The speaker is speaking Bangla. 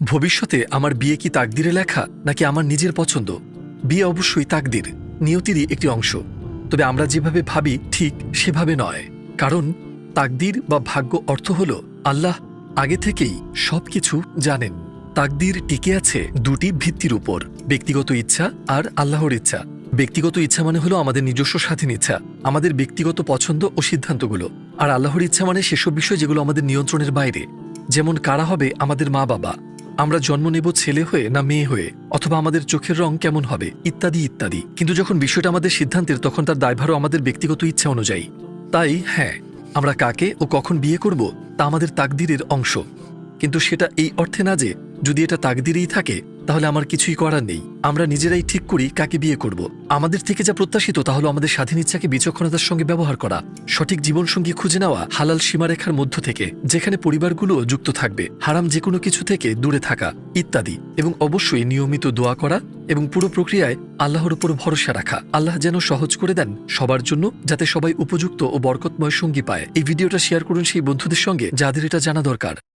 ভবিষ্যতে আমার বিয়ে কি তাকদিরে লেখা নাকি আমার নিজের পছন্দ? বিয়ে অবশ্যই তাকদির, নিয়তিরই একটি অংশ। তবে আমরা যেভাবে ভাবি ঠিক সেভাবে নয়। কারণ তাকদির বা ভাগ্য অর্থ হল আল্লাহ আগে থেকেই সবকিছু জানেন। তাকদির টিকে আছে দুটি ভিত্তির উপর, ব্যক্তিগত ইচ্ছা আর আল্লাহর ইচ্ছা। ব্যক্তিগত ইচ্ছা মানে হলো আমাদের নিজস্ব স্বাধীন ইচ্ছা, আমাদের ব্যক্তিগত পছন্দ ও সিদ্ধান্তগুলো। আর আল্লাহর ইচ্ছা মানে সেসব বিষয় যেগুলো আমাদের নিয়ন্ত্রণের বাইরে, যেমন কারা হবে আমাদের মা বাবা, আমরা জন্ম নেব ছেলে হয়ে না মেয়ে হয়ে, অথবা আমাদের চোখের রং কেমন হবে, ইত্যাদি ইত্যাদি। কিন্তু যখন বিষয়টা আমাদের সিদ্ধান্তের, তখন তার দায়ভারও আমাদের ব্যক্তিগত ইচ্ছা অনুযায়ী। তাই হ্যাঁ, আমরা কাকে ও কখন বিয়ে করব তা আমাদের তাকদিরের অংশ। কিন্তু সেটা এই অর্থে না যে যদি এটা তাকদিরেই থাকে তাহলে আমার কিছুই করার নেই। আমরা নিজেরাই ঠিক করি কাকে বিয়ে করব। আমাদের থেকে যা প্রত্যাশিত তা হলো আমাদের স্বাধীন ইচ্ছাকে বিচক্ষণতার সঙ্গে ব্যবহার করা, সঠিক জীবনসঙ্গী খুঁজে নেওয়া হালাল সীমারেখার মধ্য থেকে, যেখানে পরিবারগুলো যুক্ত থাকবে, হারাম যে কোনো কিছু থেকে দূরে থাকা ইত্যাদি। এবং অবশ্যই নিয়মিত দোয়া করা এবং পুরো প্রক্রিয়ায় আল্লাহর উপর ভরসা রাখা। আল্লাহ যেন সহজ করে দেন সবার জন্য, যাতে সবাই উপযুক্ত ও বরকতময় সঙ্গী পায়। এই ভিডিওটা শেয়ার করুন সেই বন্ধুদের সঙ্গে যাদের এটা জানা দরকার।